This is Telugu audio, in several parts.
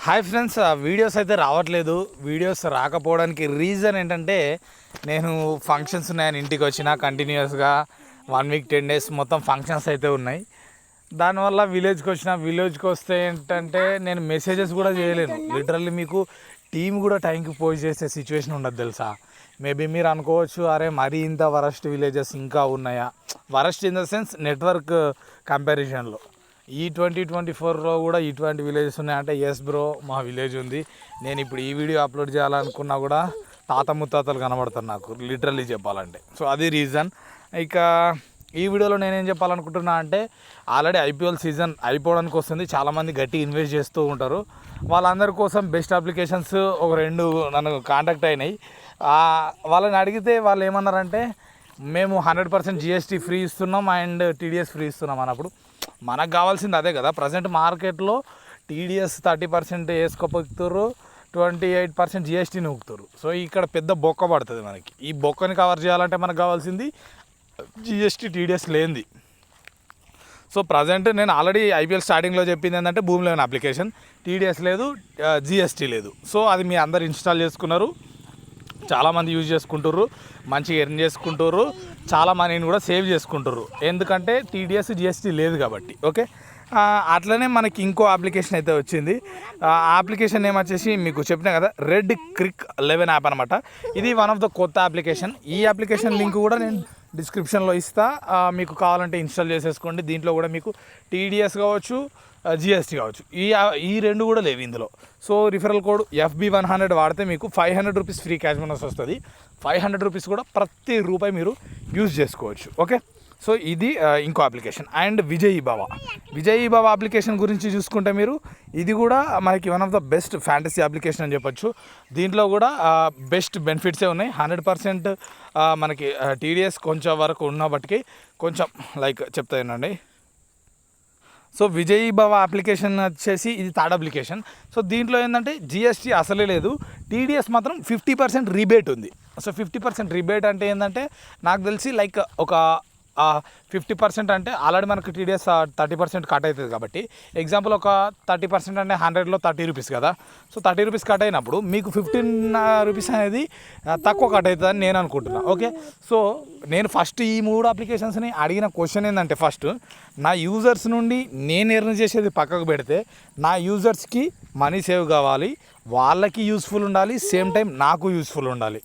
హాయ్ ఫ్రెండ్స్, వీడియోస్ అయితే రావట్లేదు. వీడియోస్ రాకపోవడానికి రీజన్ ఏంటంటే నేను ఫంక్షన్స్ ఉన్నాయని ఇంటికి వచ్చిన కంటిన్యూస్గా 1 వీక్ 10 డేస్ మొత్తం ఫంక్షన్స్ అయితే ఉన్నాయి. దానివల్ల విలేజ్కి వస్తే ఏంటంటే నేను మెసేజెస్ కూడా చేయలేను. లిటరల్లీ మీకు టీం కూడా టైంకి పోస్ట్ చేసే సిచ్యువేషన్ ఉండదు తెలుసా. మేబీ మీరు అనుకోవచ్చు, అరే మరీ ఇంత వరస్ట్ విలేజెస్ ఇంకా ఉన్నాయా? Worst in the sense network కంపారిజన్లో ఈ 2024లో కూడా ఇటువంటి విలేజెస్ ఉన్నాయంటే ఎస్ బ్రో, మా విలేజ్ ఉంది. నేను ఇప్పుడు ఈ వీడియో అప్లోడ్ చేయాలనుకున్నా కూడా తాత ముత్తాతలు కనబడతారు నాకు, లిటరల్లీ చెప్పాలంటే. సో అది రీజన్. ఇక ఈ వీడియోలో నేనేం చెప్పాలనుకుంటున్నా అంటే, ఆల్రెడీ ఐపీఎల్ సీజన్ అయిపోవడానికి వస్తుంది. చాలామంది గట్టి ఇన్వెస్ట్ చేస్తూ ఉంటారు. వాళ్ళందరి కోసం బెస్ట్ అప్లికేషన్స్ ఒక 2 నన్ను కాంటాక్ట్ అయినాయి. వాళ్ళని అడిగితే వాళ్ళు ఏమన్నారంటే, మేము 100% GST ఫ్రీ ఇస్తున్నాం అండ్ TDS ఫ్రీ ఇస్తున్నాం అన్నప్పుడు మనకు కావాల్సింది అదే కదా. ప్రజెంట్ మార్కెట్లో TDS 30% వేసుకోపోతున్నారు, 28% GST నూకుతారు. సో ఇక్కడ పెద్ద బొక్క పడుతుంది మనకి. ఈ బొక్కని కవర్ చేయాలంటే మనకు కావాల్సింది GST TDS లేనిది. సో ప్రజెంట్ నేను ఆల్రెడీ ఐపీఎల్ స్టార్టింగ్లో చెప్పింది ఏంటంటే, భూమి లేని అప్లికేషన్, TDS లేదు, GST లేదు. సో అది మీ అందరు ఇన్స్టాల్ చేసుకున్నారు, చాలామంది యూజ్ చేసుకుంటారు, మంచిగా ఎర్న్ చేసుకుంటారు, చాలా మనీని కూడా సేవ్ చేసుకుంటారు. ఎందుకంటే TDS GST లేదు కాబట్టి. ఓకే, అట్లనే మనకి ఇంకో అప్లికేషన్ అయితే వచ్చింది. ఆ అప్లికేషన్ నేమ్ వచ్చేసి మీకు చెప్పినా కదా, రెడ్ క్రిక్ 11 యాప్ అనమాట. ఇది వన్ ఆఫ్ ద కొత్త అప్లికేషన్. ఈ అప్లికేషన్ లింక్ కూడా నేను డిస్క్రిప్షన్లో ఇస్తా, మీకు కావాలంటే ఇన్స్టాల్ చేసేసుకోండి. దీంట్లో కూడా మీకు TDS కావచ్చు, GST కావచ్చు, ఈ 2 కూడా లేవు ఇందులో. సో రిఫరల్ కోడ్ FB100 వాడితే మీకు 500 రూపీస్ ఫ్రీ క్యాష్ బోనస్ వస్తుంది. 500 రూపీస్ కూడా ప్రతి రూపాయి మీరు యూజ్ చేసుకోవచ్చు. ఓకే, సో ఇది ఇంకో అప్లికేషన్. అండ్ విజయీ భవ అప్లికేషన్ గురించి చూసుకుంటే మీరు, ఇది కూడా మనకి one of the best fantasy application అని చెప్పొచ్చు. దీంట్లో కూడా బెస్ట్ బెనిఫిట్సే ఉన్నాయి. 100% మనకి TDS కొంచెం వరకు ఉన్నప్పటికీ కొంచెం లైక్ చెప్తానండి. సో విజయీ భవ అప్లికేషన్ వచ్చేసి ఇది థర్డ్ అప్లికేషన్. సో దీంట్లో ఏంటంటే GST అసలే లేదు, TDS మాత్రం 50% రీబేట్ ఉంది. సో 50% రీబేట్ అంటే ఏంటంటే, నాకు తెలిసి లైక్ ఒక 50% అంటే ఆల్రెడీ మనకు TDS 30% కట్ అవుతుంది కాబట్టి, ఎగ్జాంపుల్ ఒక 30% అంటే 100లో 30 రూపీస్ కదా. సో 30 రూపీస్ కట్ అయినప్పుడు మీకు 15 రూపీస్ అనేది తక్కువ కట్ అవుతుందని నేను అనుకుంటున్నాను. ఓకే, సో నేను ఫస్ట్ ఈ 3 అప్లికేషన్స్ని అడిగిన క్వశ్చన్ ఏంటంటే, ఫస్ట్ నా యూజర్స్ నుండి నేను ఎర్న్ చేసేది పక్కకు పెడితే, నా యూజర్స్కి మనీ సేవ్ కావాలి, వాళ్ళకి యూస్ఫుల్ ఉండాలి, సేమ్ టైం నాకు యూస్ఫుల్ ఉండాలి.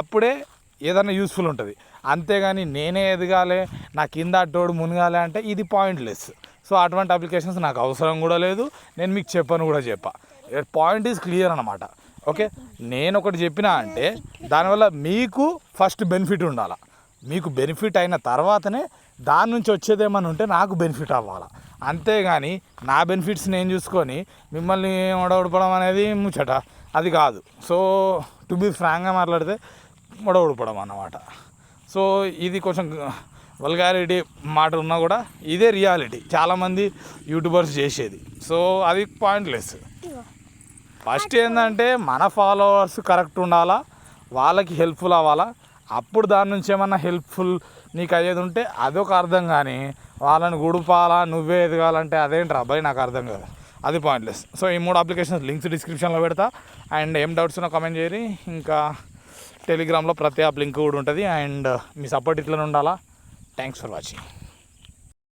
అప్పుడే ఏదైనా యూస్ఫుల్ ఉంటుంది. అంతేగాని నేనే ఎదగాలి, నా కింద అట్టోడు మునగాలి అంటే ఇది పాయింట్లెస్. సో అటువంటి అప్లికేషన్స్ నాకు అవసరం కూడా లేదు, నేను మీకు చెప్పను కూడా చెప్పా. పాయింట్ ఈజ్ క్లియర్ అనమాట. ఓకే, నేను ఒకటి చెప్పినా అంటే దానివల్ల మీకు ఫస్ట్ బెనిఫిట్ ఉండాలి. మీకు బెనిఫిట్ అయిన తర్వాతనే దాని నుంచి వచ్చేదేమని ఉంటే నాకు బెనిఫిట్ అవ్వాలి. అంతేగాని నా బెనిఫిట్స్ నేను చూసుకొని మిమ్మల్ని ఒడవడపడం అనేది ముచ్చట, అది కాదు. సో టు బీ ఫ్రాంక్గా మాట్లాడితే ఒడవడపడం అన్నమాట. సో ఇది కొంచెం వల్గారిటీ మాట ఉన్నా కూడా ఇదే రియాలిటీ, చాలామంది యూట్యూబర్స్ చేసేది. సో అది పాయింట్లెస్. ఫస్ట్ ఏంటంటే మన ఫాలోవర్స్ కరెక్ట్ ఉండాలా, వాళ్ళకి హెల్ప్ఫుల్ అవ్వాలా. అప్పుడు దాని నుంచి ఏమన్నా హెల్ప్ఫుల్ నీకు అయ్యేది ఉంటే అదొక అర్థం. కానీ వాళ్ళని గుడిపాలా, నువ్వే ఎదగాలంటే అదేంటి అబ్బాయి, నాకు అర్థం కాదు, అది పాయింట్లెస్. సో ఈ 3 అప్లికేషన్స్ లింక్స్ డిస్క్రిప్షన్లో పెడతా. అండ్ ఏం డౌట్స్ ఉన్నా కామెంట్ చేయరి. ఇంకా టెలిగ్రామ్లో ప్రతి యాప్ లింక్ కూడా ఉంటుంది. అండ్ మీ సపోర్ట్ ఇట్లా ఉండాలా. Thanks for watching.